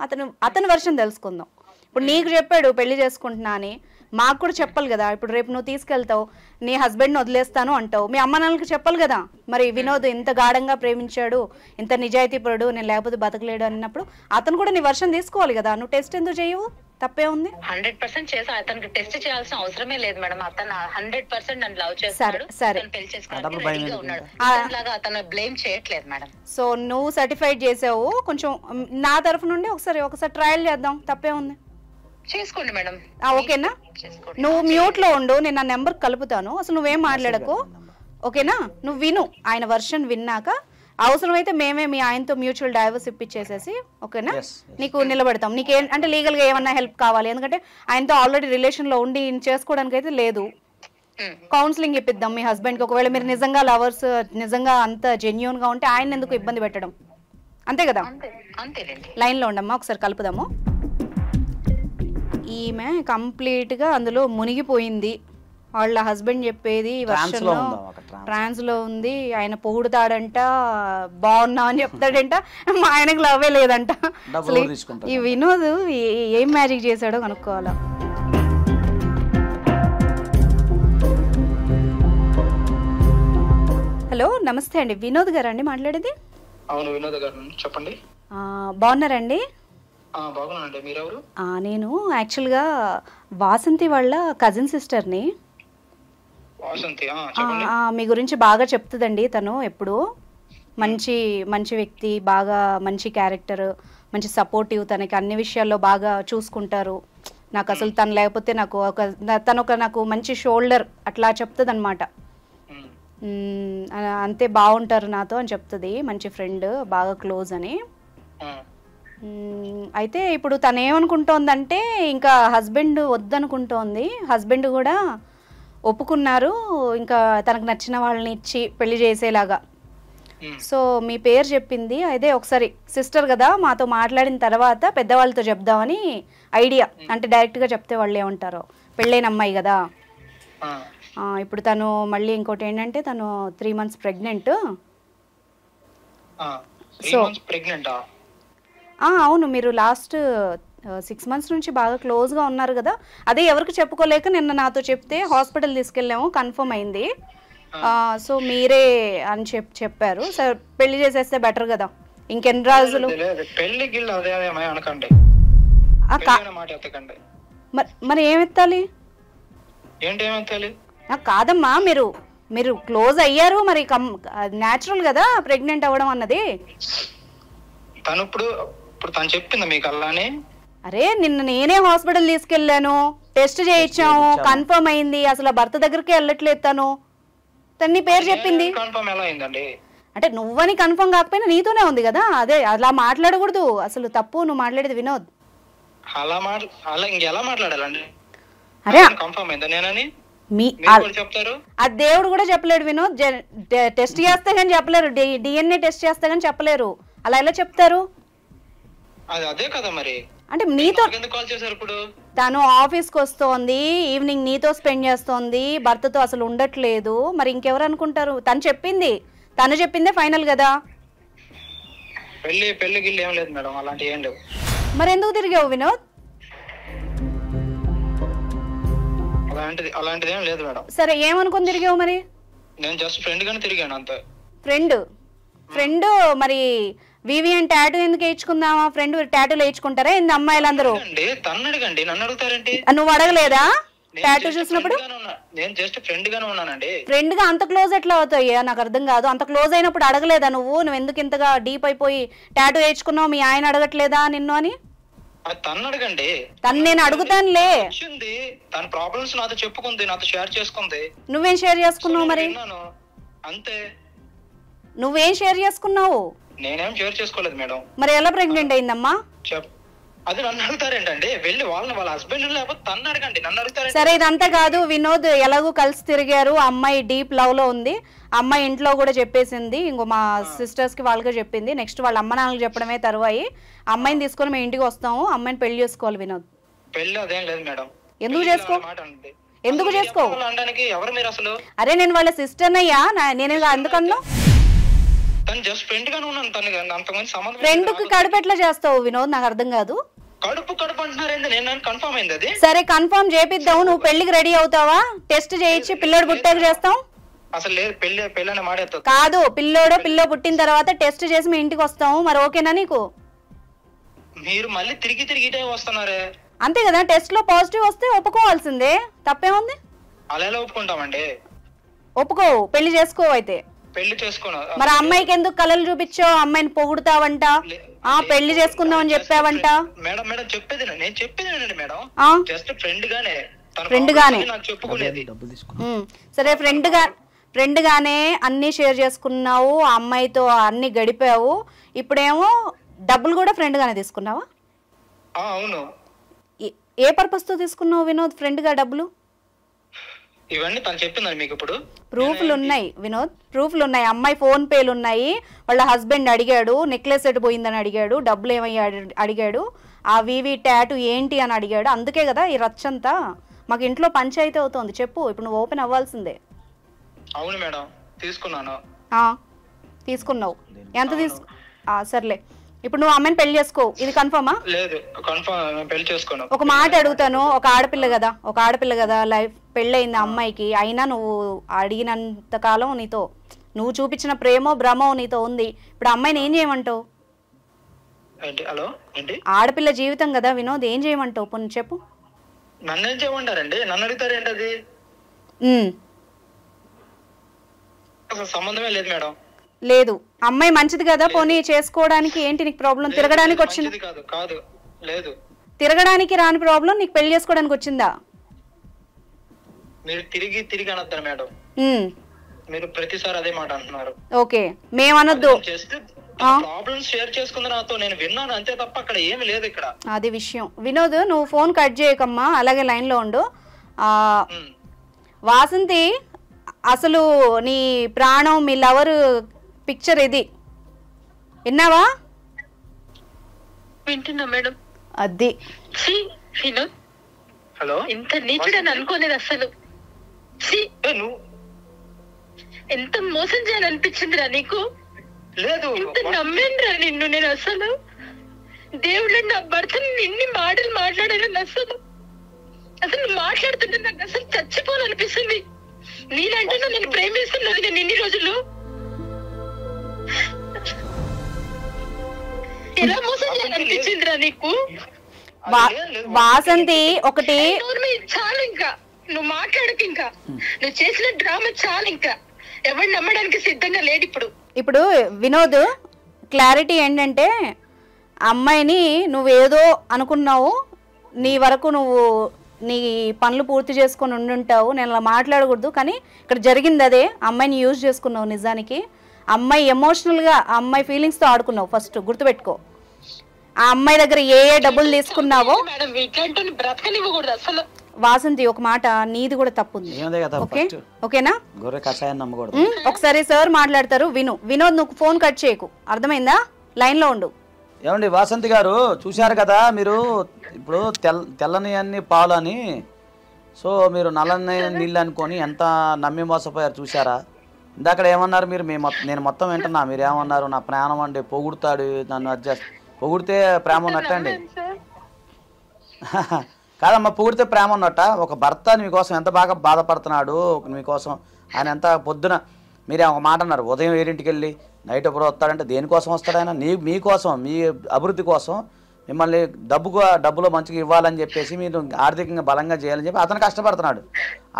అతని వర్షన్ తెలుసుకుందాం. ఇప్పుడు నీకు చెప్పాడు పెళ్లి చేసుకుంటున్నా అని, మాకు కూడా చెప్పాలి కదా. ఇప్పుడు రేపు నువ్వు తీసుకెళ్తావు, నీ హస్బెండ్ని వదిలేస్తాను అంటావు, మీ అమ్మ నాన్నలకు చెప్పాలి కదా. మరి వినోద్ ఇంత గాఢంగా ప్రేమించాడు, ఇంత నిజాయితీపరుడు, నేను లేకపోతే బతకలేడు అన్నప్పుడు అతను కూడా నీ వర్షన్ తీసుకోవాలి కదా. నువ్వు టెస్ట్ ఎందుకు చేయవు? తప్పే ఉంది. 100% చేసా. అతనికి టెస్ట్ చేయాల్సిన అవసరమే లేదు మేడం. అతను 100% నన్ను లవ్ చేస్తాడు, పెళ్లి చేసుకోవడానికి రెడీగా ఉన్నాడు. అతను బ్లేమ్ చేయట్లేదు మేడం. సో నువ్వు సర్టిఫైడ్ చేసావు. కొంచెం నా తరఫు నుండి ఒకసారి ట్రయల్ చేద్దాం, తప్పే ఉంది. చేసుకోండి మేడం. ఓకేనా? నువ్వు మ్యూట్ లో ఉండు, నేను నా నెంబర్ కలుపుతాను. అసలు నువ్వేం మాట్లాడకు, ఓకేనా? నువ్వు విను, ఆయన వర్షన్ విన్నాక అవసరమైతే మేమే మీ ఆయనతో మ్యూచువల్ డైవర్స్ ఇప్పించేసేసి, ఓకేనా, నీకు నిలబెడతాం. నీకేం అంటే లీగల్ గా ఏమన్నా హెల్ప్ కావాలి, ఎందుకంటే ఆయనతో ఆల్రెడీ రిలేషన్ లో ఉండి చేసుకోవడానికి అయితే లేదు. కౌన్సిలింగ్ ఇప్పిద్దాం మీ హస్బెండ్ కి. ఒకవేళ మీరు నిజంగా లవర్స్, నిజంగా అంత జెన్యూన్ గా ఉంటే ఆయన ఎందుకు ఇబ్బంది పెట్టడం, అంతే కదా? లైన్ లో ఉండమ్మా, ఒకసారి కలుపుదాము. ఈమె కంప్లీట్ గా అందులో మునిగిపోయింది. వాళ్ళ హస్బెండ్ చెప్పేది వర్షన్ ట్రాన్స్ లో ఉంది. ఆయన పొగుడుతాడంట, బాగున్నా అని చెప్తాడంట, మా ఆయనకు లవ్వే లేదంట. అసలు ఈ వినోద్ ఏం మ్యాజిక్ చేశాడో కనుక్కోవాలా. హలో, నమస్తే అండి, వినోద్ గారు అండి మాట్లాడేది? అవును, వినోద్ గారు, చెప్పండి. బాగున్నారండి? నేను యాక్చువల్గా వాసంతి వాళ్ళ కజిన్ సిస్టర్ని. మీ గురించి బాగా చెప్తుందండి తను. ఎప్పుడు మంచి వ్యక్తి, బాగా మంచి క్యారెక్టర్, మంచి సపోర్టివ్, తనకి అన్ని విషయాల్లో బాగా చూసుకుంటారు. నాకు అసలు తను లేకపోతే నాకు మంచి షోల్డర్ అట్లా చెప్తుంది అనమాట. అంతే బాగుంటారు నాతో అని చెప్తుంది. మంచి ఫ్రెండ్, బాగా క్లోజ్ అని. అయితే ఇప్పుడు తను ఏమనుకుంటోందంటే ఇంకా హస్బెండ్ వద్దనుకుంటోంది. హస్బెండ్ కూడా ఒప్పుకున్నారు, ఇంకా తనకు నచ్చిన వాళ్ళని ఇచ్చి పెళ్లి చేసేలాగా. సో మీ పేరు చెప్పింది. అదే ఒకసారి సిస్టర్ కదా, మాతో మాట్లాడిన తర్వాత పెద్దవాళ్ళతో చెప్దామని ఐడియా. అంటే డైరెక్ట్గా చెప్తే వాళ్ళు ఏమంటారో, పెళ్ళైన అమ్మాయి కదా. ఇప్పుడు తను మళ్ళీ ఇంకోటి ఏంటంటే తను 3 months ప్రెగ్నెంట్. సో అవును, మీరు లాస్ట్ 6 months నుంచి బాగా క్లోజ్గా ఉన్నారు కదా. అదే ఎవరికి చెప్పుకోలేక నిన్న నాతో చెప్తే హాస్పిటల్ తీసుకెళ్ళాము, కన్ఫర్మ్ అయింది. సో మీరే అని చెప్పారు. సార్ పెళ్లి చేసేస్తే బెటర్ కదా, ఇంకెన్ని రోజులు. మరి ఏమెత్తాలి? కాదమ్మా, మీరు క్లోజ్ అయ్యారు, మరి న్యాచురల్ కదా ప్రెగ్నెంట్ అవ్వడం అన్నది. తను చెప్పింది మీకు అలానే? అరే నిన్న నేనే హాస్పిటల్ తీసుకెళ్ళాను, టెస్ట్ చేయించాము, కన్ఫర్మ్ అయింది. అసలు భర్త దగ్గరికి వెళ్ళట్లేదు తను. తన్ని పేరు చెప్పింది. అంటే నువ్వని కన్ఫర్మ్ కాకపోయినా నీతోనే ఉంది కదా. అదే అలా మాట్లాడకూడదు అసలు, తప్పు నువ్వు మాట్లాడేది వినోద్. అరే ఆ దేవుడు కూడా చెప్పలేడు వినోద్. టెస్ట్ చేస్తే కానీ చెప్పలేరు, DNA టెస్ట్ చేస్తే కానీ చెప్పలేరు. అలా ఎలా చెప్తారు? అదే కదా మరి. అంటే నీతో తను ఆఫీస్కి వస్తోంది, ఈవినింగ్ నీతో స్పెండ్ చేస్తోంది, భర్తతో అసలు ఉండట్లేదు. మరి ఇంకెవరు అనుకుంటారు? తను చెప్పిందే ఫైనల్ కదా. మరి ఎందుకు తిరిగావు వినోద్? సరే ఏమనుకుని తిరిగావు మరి? నేను జస్ట్ ఫ్రెండ్ గానే తిరిగాను అంతే. ఫ్రెండ్ మరి వివిఎన్ టాటూ ఎందుకు వేయించుకుందామా? ఫ్రెండ్ టాటూలు వేయించుకుంటారా ఏంది అమ్మాయిలందరూ? నువ్వు అడగలేదా టాటూ చూసినప్పుడు? నేను జస్ట్ ఫ్రెండ్ గానే ఉన్నానండి. ఫ్రెండ్ గా అంత క్లోజ్ ఎట్లా అవుతాయ్యా? నాకు అర్థం కాదు. అంత క్లోజ్ అయినప్పుడు అడగలేదా నువ్వు ఎందుకు ఇంతగా డీప్ అయిపోయి టాటూ వేయించుకున్నావు? మీ ఆయన అడగట్లేదా నిన్ను అని? తను అడగండి. తను నేను అడుగుతానులే. తన ప్రాబ్లమ్స్ నాతో చెప్పుకుంది, నాతో షేర్ చేసుకుంది. నువ్వేం షేర్ చేసుకున్నావు మరి? అంతే. నువ్వేం షేర్ చేసుకున్నావు? నేనేం షేర్ చేసుకోలేదు మేడం. మరి ఎలా ప్రెగ్నెంట్ అయిందమ్మా? అది నన్ను అడుగుతారేంటండి? వెళ్ళి వాళ్ళ హస్బెండ్ లేకపోతే తన్ను అడగండి, నన్ను అడుగుతారు. సరే ఇదంతా కాదు వినోద్, ఎలాగో కలిసి తిరిగారు, అమ్మాయి డీప్ లవ్ లో ఉంది, అమ్మాయి ఇంట్లో కూడా చెప్పేసింది, ఇంకో మా సిస్టర్స్ కి వాళ్ళగా చెప్పింది. నెక్స్ట్ వాళ్ళ అమ్మ నాన్నలకు చెప్పడమే తరువాయి. అమ్మాయిని తీసుకొని మేము ఇంటికి వస్తాము, అమ్మాయిని పెళ్లి చేసుకోవాలి వినోద్. పెళ్లి అదేం లేదు మేడం. ఎందుకు చేసుకో? ఎందుకు చేసుకో? ఎవరు మీరు అసలు? అరే నేను వాళ్ళ సిస్టర్ అయ్యా, నేను అందుకన్నా ఫ్రెండ్ కి కడుపు ఎట్లా చేస్తావు వినోద్? నాకు అర్థం కాదు. సరే కన్ఫర్మ్ చేపిద్దాము, నువ్వు పెళ్లికి రెడీ అవుతావా? టెస్ట్ చేయించి పిల్లోడు పుట్టాక చేస్తాం. కాదు, పిల్లో పుట్టిన తర్వాత టెస్ట్ చేసి మీ ఇంటికి వస్తాము. మరి ఓకేనా నీకు? మీరు మళ్ళీ తిరిగి వస్తున్నారే. అంతే కదా, టెస్ట్ లో పాజిటివ్ వస్తే ఒప్పుకోవాల్సిందే, తప్పేముంది? అలా ఎలా ఒప్పుకుంటామండి? ఒప్పుకో, పెళ్లి చేసుకో. అయితే పెళ్లి చేసుకోను. మరి అమ్మాయికి ఎందుకు కలలు చూపించావు? అమ్మాయిని పొగుడుతావంట, పెళ్లి చేసుకుందాం అని చెప్పావంట. మేడం చెప్పేది నేను చెప్పేది మేడం, జస్ట్ ఫ్రెండ్ గానే చెప్పుకునేది. సరే ఫ్రెండ్ గానే అన్ని షేర్ చేసుకున్నావు, ఆ అమ్మాయితో అన్ని గడిపావు. ఇప్పుడేమో డబ్బులు కూడా ఫ్రెండ్ గానే తీసుకున్నావా? అవును. ఏ పర్పస్ తో తీసుకున్నావు వినోద్ ఫ్రెండ్ గా డబ్బులు? ఇవన్నీ తను చెప్పిందని మీకు ఇప్పుడు ప్రూఫ్లు ఉన్నాయి వినోద్, ప్రూఫ్లు ఉన్నాయి. అమ్మాయి ఫోన్ పేలు ఉన్నాయి, వాళ్ళ హస్బెండ్ అడిగాడు, నెక్లెస్ ఎటు పోయిందని అడిగాడు, డబ్బులు ఏమయ్యా అడిగాడు, ఆ వివి టాటూ ఏంటి అని అడిగాడు. అందుకే కదా ఈ రచ్చంతా. మాకు ఇంట్లో పంచాయతీ అవుతోంది. చెప్పు, ఇప్పుడు నువ్వు ఓపెన్ అవ్వాల్సిందే. అవును మేడం, తీసుకున్నాను. తీసుకున్నావు. ఎంత సర్లే, ఇప్పుడు నువ్వు అమ్మాయిని పెళ్లి చేసుకో, ఇది కన్ఫర్మా? లేదు, కన్ఫర్మ్ పెళ్లి చేసుకోను. ఒక మాట అడుగుతాను, ఒక ఆడపిల్ల కదా లైఫ్ పెళ్ళయింది అమ్మాయికి, అయినా నువ్వు అడిగినంత కాలం నువ్వు చూపించిన ప్రేమో భ్రమో నీతో ఉంది. ఇప్పుడు అమ్మాయిని ఏం చేయమంటావు? ఆడపిల్ల జీవితం కదా వినోద్, ఏం చేయమంటావు? పొన్ను చెప్పు. నన్ను ఏం చేయమంటారండి? నన్ను అడుగుతారు ఏంటది? అసలు సంబంధమే లేదు మేడం. లేదు, అమ్మాయి మంచిది కదా, పోనీ చేసుకోవడానికి ఏంటి నీకు ప్రాబ్లం? తిరగడానికి వచ్చింది కాదు. లేదు, తిరగడానికి రాని ప్రాబ్లం నీకు పెళ్లి చేసుకోవడానికి వచ్చిందా? మీరు తిరిగి అనొద్దు మేడం, మీరు ప్రతిసారి అదే మాట అంటున్నారు. ఓకే, మేమనొద్దు. ప్రాబ్లమ్స్ షేర్ చేసుకుంది నాతో, నేను విన్నాను అంతే తప్ప అక్కడ ఏమీ లేదు ఇక్కడ. అది విషయం. వినోద్, నువ్వు ఫోన్ కట్ చేయకమ్మా, అలాగే లైన్ లో ఉండు. వాసంతి, అసలు నీ ప్రాణం మీ లవర్ పిక్చర్ ఇది విన్నావా? వింటున్నా మేడం. అది హలో, ఇంత నీచుడని అనుకోలేదు అసలు. ఎంత మోసం చేయాలనిపించిందిరా నీకు? లేదు, ఎంత నమ్మేంద్రా నిన్ను నేను అసలు. దేవుడు నా భర్తని ఇన్ని మాటలు మాట్లాడాను అసలు. అసలు మాట్లాడుతుంటే నాకు అసలు చచ్చిపోవాలనిపిస్తుంది. నేనంటే నేను ప్రేమిస్తున్నాను నేను ఇన్ని రోజులు. ఎలా మోసం చేయాలనిపించిందిరా నీకు? వాసంతి ఒకటి చాలు, ఇంకా నువ్వు మాట్లాడక, ఇంకా నువ్వు చేసిన డ్రామా చాలు, ఇంకా ఎవరు నమ్మడానికి సిద్ధంగా లేడు ఇప్పుడు. ఇప్పుడు వినోద్, క్లారిటీ ఏంటంటే అమ్మాయిని నువ్వేదో అనుకున్నావు, నీ వరకు నువ్వు నీ పనులు పూర్తి చేసుకొని ఉండుంటావు, నేను అలా మాట్లాడకూడదు, కానీ ఇక్కడ జరిగింది అదే. అమ్మాయిని యూజ్ చేసుకున్నావు. నిజానికి అమ్మాయి ఎమోషనల్గా అమ్మాయి ఫీలింగ్స్తో ఆడుకున్నావు. ఫస్ట్ గుర్తుపెట్టుకో, ఆ అమ్మాయి దగ్గర ఏ డబ్బులు తీసుకున్నావో. వాసంతి, ఒక మాట, నీది కూడా తప్పు ఉంది. ఓకేనా? ఒకసారి సార్ మాట్లాడతారు, విను. వినోద్, నువ్వు ఫోన్ కట్ చేయకు, అర్థమైందా? లైన్ లో ఉండు. ఏమండి వాసంతి గారు, చూశారు కదా మీరు, ఇప్పుడు తెల్లని అన్ని పాలు అని, సో మీరు నల్లని నీళ్ళు అనుకొని ఎంత నమ్మి మోసపోయారు చూసారా? ఇందాక ఏమన్నారు మీరు? నేను మొత్తం వింటున్నా. మీరు ఏమన్నారు? నా ప్రాణం అండి, పొగుడుతాడు నన్ను, అడ్జస్ట్ పొగిడితే ప్రేమ ఉన్నట్టండి? కాదమ్మా, పొగిడితే ప్రేమ ఉన్నట్ట? ఒక భర్త మీకోసం ఎంత బాగా బాధపడుతున్నాడు, మీకోసం ఆయన ఎంత పొద్దున, మీరే ఒక మాట అన్నారు, ఉదయం 7ంటికి వెళ్ళి నైట్ ఎప్పుడు వస్తాడంటే దేనికోసం వస్తాడు ఆయన? మీకోసం, మీ అభివృద్ధి కోసం, మిమ్మల్ని డబ్బులో మంచిగా ఇవ్వాలని చెప్పేసి, మీరు ఆర్థికంగా బలంగా చేయాలని చెప్పి అతను కష్టపడుతున్నాడు.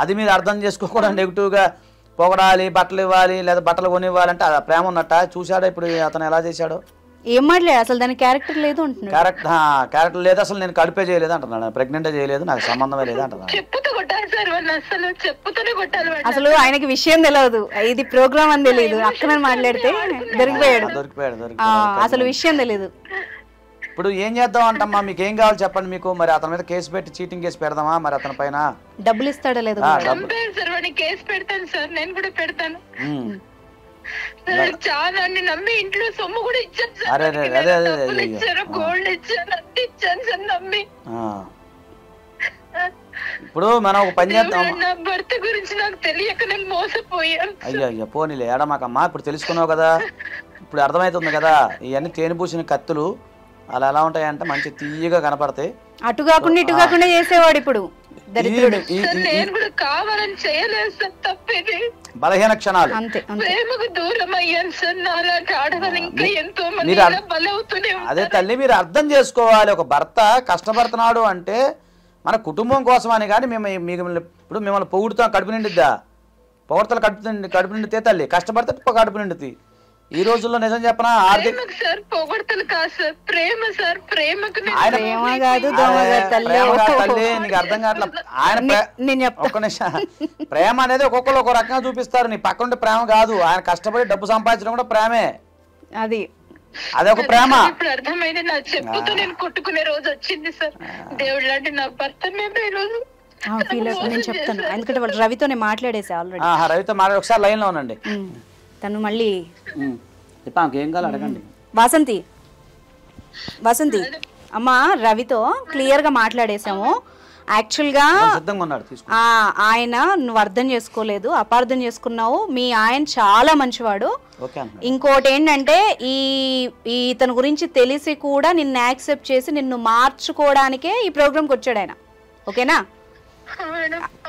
అది మీరు అర్థం చేసుకోకుండా నెగిటివ్గా పొగడాలి, బట్టలు ఇవ్వాలి లేదా బట్టలు కొనివ్వాలంటే అది ప్రేమ ఉన్నట్ట? చూశాడా ఇప్పుడు అతను ఎలా చేశాడో? ఏం మాట్లాడు, అసలు దాని క్యారెక్టర్ లేదు అంటున్నాడు. క్యారెక్టర్ లేదు, అసలు నేను కడుపే చేయలేదు అంటున్నాడు, ప్రెగ్నెంట్ చేయలేదు, నాకు సంబంధమే లేదు అంటున్నాడు. అసలు ఆయనకి విషయం తెలియదు, ఇది ప్రోగ్రామ్ అని తెలియదు. అక్కడ మాట్లాడితే దొరికిపోయాడు. అసలు విషయం తెలియదు. ఇప్పుడు ఏం చేద్దాం అంటమ్మా? మీకు ఏం కావాలి చెప్పండి. మీకు మరి అతని మీద కేసు పెట్టి చీటింగ్ కేసు పెడదామా? మరి అతని పైన డబ్బులు ఇస్తాడా లేదు? కేసు పెడతాను సార్, నేను కూడా పెడతాను. చాలా నమ్మి ఇంట్లో సొమ్ము కూడా ఇచ్చాను సార్, గోల్డ్ ఇచ్చాను, అన్ని ఇచ్చాను సార్ నమ్మి. ఇప్పుడు మనం ఒక పని చేద్దాం. నా భర్త గురించి నాకు తెలియక నేను మోసపోయాను. అయ్యో పోనీలే, ఏడమాకమ్మా. ఇప్పుడు తెలుసుకున్నావు కదా, ఇప్పుడు అర్థమవుతుంది కదా. ఇవన్నీ తేనె పూసిన కత్తులు అలా ఎలా ఉంటాయంటే మంచి తీయగా కనపడతాయి. అటు కాకుండా ఇటు కాకుండా చేసేవాడు ఇప్పుడు దరిద్రుడు. నేను కూడా కావాలని చేయలేదు సార్, తప్పేది. బలహీన క్షణాలు, ప్రేమకు దూరం అయ్యాను సార్. నాలాంటి ఆడవాళ్ళు ఇంకా ఎంతో మంది బలవుతూనే. అదే తల్లి, మీరు అర్థం చేసుకోవాలి. ఒక భర్త కష్టపడుతున్నాడు అంటే మన కుటుంబం కోసం అని. కానీ ఇప్పుడు మిమ్మల్ని పొగుడుతాం, కడుపు నిండిద్దా? పొగడతలు కడుపు నిండితే తల్లి, కష్టపడితే కడుపు నిండుతుంది. ఈ రోజుల్లో నిజం చెప్పనా, నీకు అర్థం కావట్లేదు. ఆయన ఒక్క నిమిషం, ప్రేమ అనేది ఒక్కొక్కరు ఒక రకంగా చూపిస్తారు. నీ పక్కన ప్రేమ కాదు, ఆయన కష్టపడి డబ్బు సంపాదించడం కూడా ప్రేమే. అదొక ప్రేమ. ఇప్పుడు అర్థమైంది. నా చెప్పుతో నేను కొట్టుకునే రోజు వచ్చింది సార్. దేవుడు లాంటి నా భర్త ఈ రోజు నేను చెప్తాను, ఎందుకంటే వాళ్ళు రవితోనే మాట్లాడేసి ఆల్రెడీ. రవితో మాట్లాడి ఒకసారి లైన్ లో ఉండండి. తను మళ్ళీ ఏం కావాలి అడగండి. వాసంతి అమ్మ, రవితో క్లియర్ గా మాట్లాడేసాము. యాక్చువల్గా ఆయన నువ్వు అర్థం చేసుకోలేదు, అపార్థం చేసుకున్నావు. మీ ఆయన చాలా మంచివాడు. ఇంకోటి ఏంటంటే ఇతని గురించి తెలిసి కూడా నిన్ను యాక్సెప్ట్ చేసి నిన్ను మార్చుకోవడానికే ఈ ప్రోగ్రామ్కి వచ్చాడు ఆయన. ఓకేనా?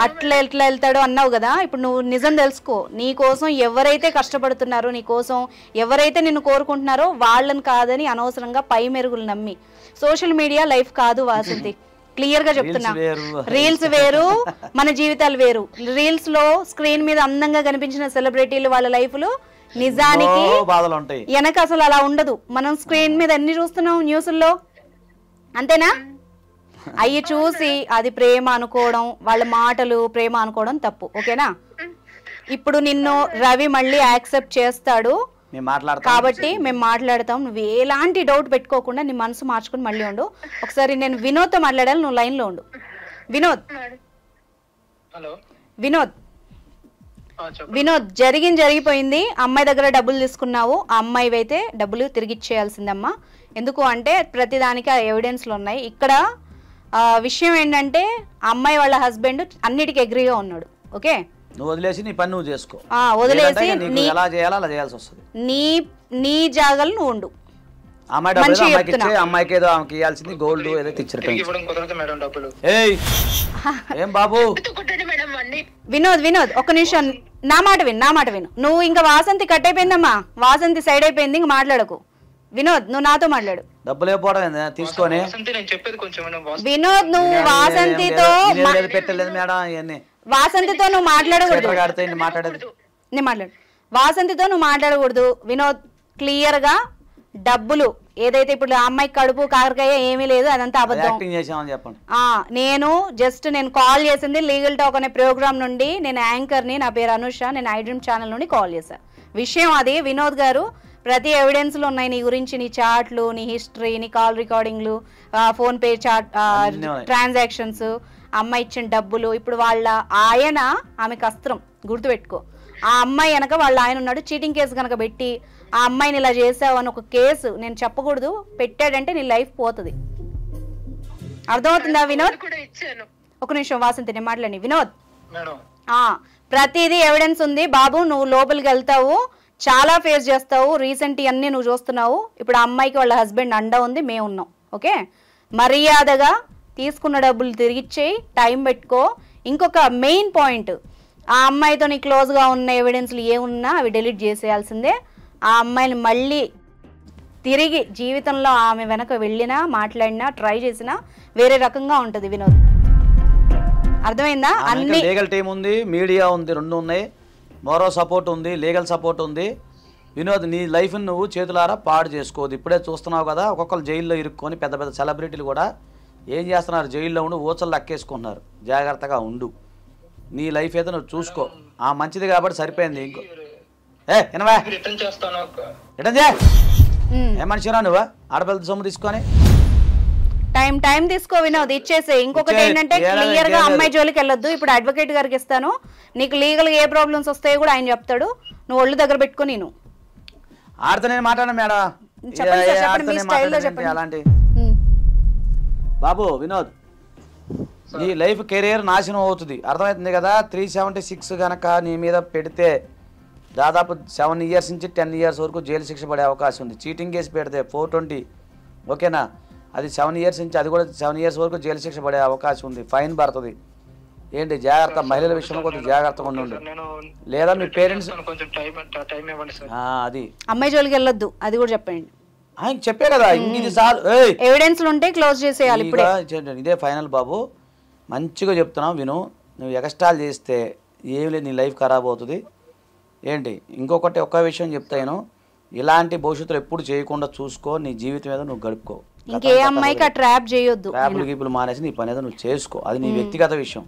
అట్లా ఎట్లా వెళ్తాడో అన్నావు కదా, ఇప్పుడు నువ్వు నిజం తెలుసుకో. నీ కోసం ఎవరైతే కష్టపడుతున్నారో, నీ కోసం ఎవరైతే నిన్ను కోరుకుంటున్నారో వాళ్ళని కాదని అనవసరంగా పై మెరుగులు నమ్మి. సోషల్ మీడియా లైఫ్ కాదు వాసంతి, క్లియర్ గా చెప్తున్నా. రీల్స్ వేరు, మన జీవితాలు వేరు. రీల్స్ లో స్క్రీన్ మీద అందంగా కనిపించిన సెలబ్రిటీలు వాళ్ళ లైఫ్లు నిజానికి వెనక అసలు అలా ఉండదు. మనం స్క్రీన్ మీద అన్ని చూస్తున్నాం న్యూస్లో, అంతేనా? అయ్యి చూసి అది ప్రేమ అనుకోవడం, వాళ్ళ మాటలు ప్రేమ అనుకోవడం తప్పు. ఓకేనా? ఇప్పుడు నిన్ను రవి మళ్ళీ యాక్సెప్ట్ చేస్తాడు కాబట్టి మేము మాట్లాడతాం. నువ్వు ఎలాంటి డౌట్ పెట్టుకోకుండా నీ మనసు మార్చుకుని మళ్ళీ ఉండు. ఒకసారి నేను వినోద్తో మాట్లాడాలి, నువ్వు లైన్ లో ఉండు. వినోద్, వినోద్, జరిగిపోయింది. అమ్మాయి దగ్గర డబ్బులు తీసుకున్నావు, ఆ అమ్మాయి అయితే డబ్బులు తిరిగి ఇచ్చేయాల్సిందమ్మా. ఎందుకు అంటే ప్రతిదానికి ఆ ఎవిడెన్స్లు ఉన్నాయి. ఇక్కడ విషయం ఏంటంటే అమ్మాయి వాళ్ళ హస్బెండ్ అన్నిటికీ అగ్రీగా ఉన్నాడు. ఓకే, నువ్వు వదిలేసి నీ పని నువ్వు చేసుకో, వదిలేసి ఎలా చేయాలో అలా చేయాల్సి వస్తుంది. నీ జాగాలు నువ్వు ఉండు. అమ్మాయికి ఏదో ఆమెకి ఇవ్వాల్సింది గోల్డ్ ఏదో తెచ్చారు. ఏం బాబు వినోద్ ఒక్క నిమిషం నా మాట విను. నువ్వు ఇంకా వాసంతి కట్ అయిపోయిందమ్మా, వాసంతి సైడ్ అయిపోయింది, ఇంక మాట్లాడకు. వినోద్, నువ్వు నాతో మాట్లాడు. డబ్బులు ఇవ్వడం తీసుకొని వినోద్, నువ్వు వాసంతితో పెట్టలేదు మేడం ఇవన్నీ. వాసంతితో నువ్వు మాట్లాడకూడదు. నేను మాట్లాడు. వాసంతితో నువ్వు మాట్లాడకూడదు. వినోద్, క్లియర్ గా డబ్బులు ఏదైతే ఇప్పుడు ఆ అమ్మాయి కడుపు కాకరకాయ ఏమీ లేదు, అదంతా అబద్ధం. నేను కాల్ చేసింది లీగల్ టాక్ అనే ప్రోగ్రామ్ నుండి. నేను యాంకర్ ని, నా పేరు అనుష, నేను ఐ డ్రీమ్ ఛానల్ నుండి కాల్ చేశా. విషయం అది. వినోద్ గారు, ప్రతి ఎవిడెన్స్లు ఉన్నాయి నీ గురించి, నీ చాట్లు, నీ హిస్టరీ, నీ కాల్ రికార్డింగ్లు, ఫోన్ పే చాట్ ట్రాన్సాక్షన్స్, అమ్మాయి ఇచ్చిన డబ్బులు. ఇప్పుడు వాళ్ళ ఆయన ఆమెకు అస్త్రం, గుర్తుపెట్టుకో. ఆ అమ్మాయి వెనక వాళ్ళ ఆయన ఉన్నాడు. చీటింగ్ కేసు కనుక పెట్టి ఆ అమ్మాయిని ఇలా చేసావు అని ఒక కేసు నేను చెప్పకూడదు, పెట్టాడంటే నీ లైఫ్ పోతుంది. అర్థమవుతుందా వినోద్? ఒక నిమిషం వాసంతి, నేను మాట్లాడి. వినోద్, ప్రతిదీ ఎవిడెన్స్ ఉంది బాబు. నువ్వు లోపలికి వెళ్తావు, చాలా ఫేస్ చేస్తావు. రీసెంట్ అన్నీ నువ్వు చూస్తున్నావు. ఇప్పుడు ఆ అమ్మాయికి వాళ్ళ హస్బెండ్ అండ ఉంది, మేము ఉన్నాం. ఓకే, మర్యాదగా తీసుకున్న డబ్బులు తిరిగిచ్చేయి, టైం పెట్టుకో. ఇంకొక మెయిన్ పాయింట్, ఆ అమ్మాయితో నీ క్లోజ్గా ఉన్న ఎవిడెన్స్లు ఏమున్నా అవి డిలీట్ చేసేయాల్సిందే. ఆ అమ్మాయిని మళ్ళీ తిరిగి జీవితంలో ఆమె వెనక వెళ్ళినా, మాట్లాడినా, ట్రై చేసినా వేరే రకంగా ఉంటుంది వినోద్. అర్థమైందా? అన్ని లీగల్ టీం ఉంది, మీడియా ఉంది, రెండు ఉన్నాయి. మోరో సపోర్ట్ ఉంది, లీగల్ సపోర్ట్ ఉంది. వినోద్, నీ లైఫ్ని నువ్వు చేతులారా పాడు చేసుకోవద్దు. ఇప్పుడే చూస్తున్నావు కదా, ఒక్కొక్కరు జైల్లో ఇరుక్కొని పెద్ద పెద్ద సెలబ్రిటీలు కూడా ఏం చేస్తున్నారు, జైల్లో ఉండి ఊచలు లక్కేసుకుంటున్నారు. జాగ్రత్తగా ఉండు, నీ లైఫ్ ఏదో నువ్వు చూసుకో. ఆ మంచిది కాబట్టి సరిపోయింది. ఇంకో ఏ మనిషిరా నువ్వు, ఆడపిల్ల సొమ్ము తీసుకొని టైం తీసుకో వినోద్, ఇచ్చేసే. ఇంకొకటి ఏంటంటే క్లియర్ గా అమ్మాయి జోలికి వెళ్ళొద్దు. ఇప్పుడు అడ్వకేట్ గారికి ఇస్తాను, నీకు లీగల్ ఏ ప్రాబ్లమ్స్ వస్తాయో కూడా ఆయన చెప్తాడు. నువ్వు ఒళ్ళు దగ్గర పెట్టుకో. నేను ఆడితో నేను మాట్లాడాను మేడం, అలాంటి బాబు. వినోద్, నీ లైఫ్ కెరీర్ నాశనం అవుతుంది, అర్థమవుతుంది కదా. 376 కనుక నీ మీద పెడితే దాదాపు 7 years నుంచి 10 years వరకు జైలు శిక్ష పడే అవకాశం ఉంది. చీటింగ్ కేసు పెడితే 420, ఓకేనా, అది 7 years నుంచి, అది కూడా 7 years వరకు జైలు శిక్ష పడే అవకాశం ఉంది. ఫైన్ పడుతుంది. ఏంటి జాగ్రత్త, మహిళల విషయంలో కొంచెం జాగ్రత్తగా ఉండండి. లేదా మీ పేరెంట్స్ అది అమ్మాయి జోలికి వెళ్ళొద్దు, అది కూడా చెప్పండి. ఆయన చెప్పే కదా, ఇది సార్ ఎవిడెన్స్లు ఉంటే క్లోజ్ చేసేయాలి. ఇదే ఫైనల్ బాబు, మంచిగా చెప్తున్నావు విను. నువ్వు ఎక్స్ట్రాలు చేస్తే ఏమి లేదు, నీ లైఫ్ ఖరాబ్ అవుతుంది. ఏంటి ఇంకొకటి ఒక్క విషయం చెప్తాను, ఇలాంటి భవిష్యత్తులో ఎప్పుడు చేయకుండా చూసుకో. నీ జీవితం ఏదో నువ్వు గడుపుకో. ఇంకే అమ్మాయికి ట్రాప్ చేయొద్దు, ట్రాప్లు గీపులు మానేసి నీ పని ఏదో నువ్వు చేసుకో. అది నీ వ్యక్తిగత విషయం.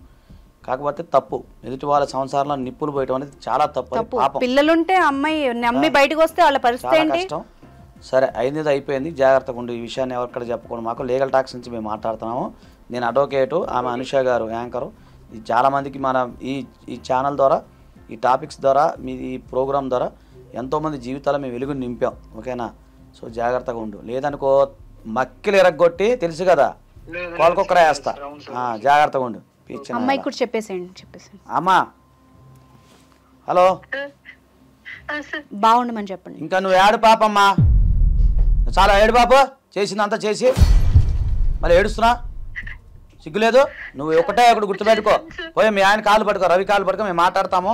కాకపోతే తప్పు, ఎదుటి వాళ్ళ సంసారంలో నిప్పులు పోయటం అనేది చాలా తప్పు. పిల్లలుంటే అమ్మాయి నమ్మి బయటకు వస్తే వాళ్ళ పరిస్థితి ఏంటి? సరే, అయింది అయిపోయింది, జాగ్రత్తగా ఉండు. ఈ విషయాన్ని ఎవరిక్కడ చెప్పకుండా, మాకు లీగల్ టాక్స్ నుంచి మేము మాట్లాడుతున్నాము. నేను అడ్వకేటు, ఆమె అనుష గారు యాంకరు. చాలామందికి మన ఈ ఛానల్ ద్వారా, ఈ టాపిక్స్ ద్వారా, మీ ఈ ప్రోగ్రామ్ ద్వారా ఎంతోమంది జీవితాలు మేము వెలుగుని నింపాం. ఓకేనా? సో జాగ్రత్తగా ఉండు, లేదనుకో మక్కిలు ఎరగొట్టి తెలుసు కదా, కోలకొక్కరా వేస్తా. జాగ్రత్తగా ఉండు. అమ్మాయి కూడా చెప్పేసేయండి. అమ్మా, హలో, బాగుండమని చెప్పండి. ఇంకా నువ్వు ఏడు పాపమ్మా, చాలా ఏడు పాప, చేసిందంతా చేసి మరి ఏడుస్తున్నా, సిగ్గులేదు. నువ్వు ఒకటే ఒకటి గుర్తుపెట్టుకో, పోయి మీ ఆయన కాలు పట్టుకో, రవి కాలు పట్టుకో, మేము మాట్లాడతాము.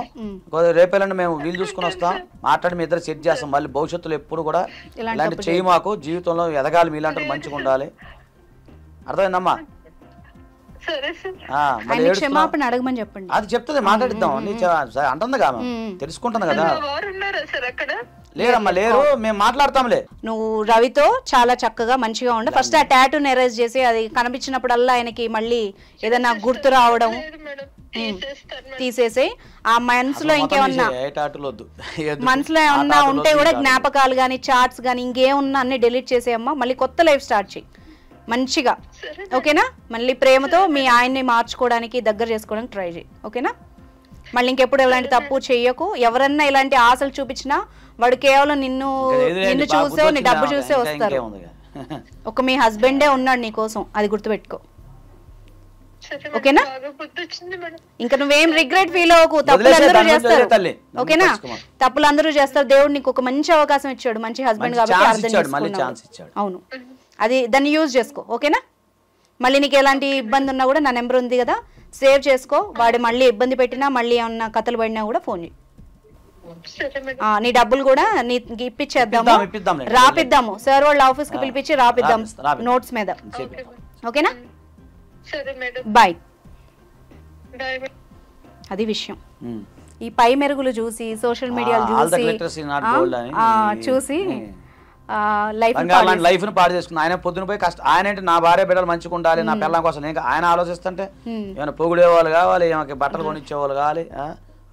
రేపేళ్ళండి మేము వీలు చూసుకుని వస్తాం, మాట్లాడి మీ ఇద్దరు సెట్ చేస్తాం. మళ్ళీ భవిష్యత్తులో ఎప్పుడు కూడా ఇలాంటి చేయి మాకు. జీవితంలో ఎదగాలి, మీలాంటి మంచిగా ఉండాలి. అర్థమైందమ్మా? క్షమాపణ అడగమని చెప్పండి. అది చెప్తుంది, మాట్లాడిద్దాం. అంటుంది కదా, తెలుసుకుంటుంది కదా. లేరమ్మా, లేరు, మేము మాట్లాడతాంలే. నువ్వు రవితో చాలా చక్కగా మంచిగా ఉండ. ఫస్ట్ ఆ టాటూని ఎరేజ్ చేసి అది కనిపించినప్పుడల్లా ఆయనకి మళ్ళీ ఏదైనా గుర్తు రావడం తీసేసి, ఆ మనసులో ఇంకేమన్నా మనసులో ఏమన్నా ఉంటే కూడా జ్ఞాపకాలు కానీ, చార్ట్స్ కానీ, ఇంకేమున్నా అన్ని డిలీట్ చేసేయమ్మా. మళ్ళీ కొత్త లైఫ్ స్టార్ట్ చేయి మంచిగా. ఓకేనా? మళ్ళీ ప్రేమతో మీ ఆయన్ని మార్చుకోవడానికి, దగ్గర చేసుకోవడానికి ట్రై చేయి. ఓకేనా? మళ్ళీ ఇంకెప్పుడు ఇలాంటి తప్పు చెయ్యకు. ఎవరన్నా ఇలాంటి ఆశలు చూపించినా వాడు కేవలం నిన్ను చూసే నీ డబ్బు చూసే వస్తారు. ఒక మీ హస్బెండే ఉన్నాడు నీ కోసం, అది గుర్తుపెట్టుకో. ఓకేనా? ఇంకా నువ్వేం రిగ్రెట్ ఫీల్ అవ్వకు. తప్పులు అందరూ చేస్తారు, ఓకేనా? తప్పులు అందరూ చేస్తారు. దేవుడు నీకు ఒక మంచి అవకాశం ఇచ్చాడు, మంచి హస్బెండ్ కాబట్టి అర్థం చేసుకున్నావు. అవును, అది దాన్ని యూజ్ చేసుకో, ఓకేనా? మళ్ళీ నీకు ఎలాంటి ఇబ్బంది ఉన్నా కూడా నా నెంబర్ ఉంది కదా, సేవ్ చేసుకో. వాడు మళ్ళీ ఇబ్బంది పెట్టినా, మళ్ళీ ఏమన్నా కథలు పడినా కూడా ఫోన్ చేయి. నీ డబ్బులు కూడా నీకు ఇప్పించేద్దాము, రాపిద్దాము. సార్ వాళ్ళ ఆఫీస్ కి పిలిపించి రాపిద్దాం నోట్స్ మీద, ఓకేనా? బాయ్. అది విషయం. ఈ పై మెరుగులు చూసి సోషల్ మీడియాలో చూసి లైఫ్ ని పాడు చేసుకున్నా. ఆయన పొద్దున పోయి కష్టం. ఆయన ఏంటి, నా భార్య బిడ్డలు మంచిగా ఉండాలి, నా పిల్లల కోసం ఆయన ఆలోచిస్తుంటే ఏమైనా పొగిడే వాళ్ళు కావాలి, ఏమైనా బట్టలు కొనిచ్చే వాళ్ళు కావాలి,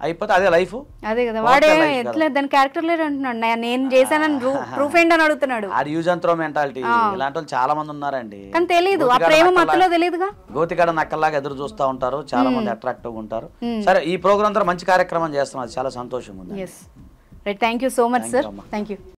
అయిపోతే అదే లైఫ్. అదే కదా, వాడే ఎట్లా దాని క్యారెక్టర్ లేరు అంటున్నాడు. నేను చేశానని ప్రూఫ్ ఏంటని అడుగుతున్నాడు. అది యూజ్ అండ్ త్రో మెంటాలిటీ. ఇలాంటి వాళ్ళు చాలా మంది ఉన్నారండి. కానీ తెలియదు, ఆ ప్రేమ మత్తులో తెలియదుగా. గోతికాడ నక్కల్లాగా ఎదురు చూస్తూ ఉంటారు, చాలా మంది అట్రాక్టివ్ ఉంటారు. సరే, ఈ ప్రోగ్రామ్ ద్వారా మంచి కార్యక్రమం చేస్తున్నారు, చాలా సంతోషం ఉంది. Right, thank you so much sir. Thank you.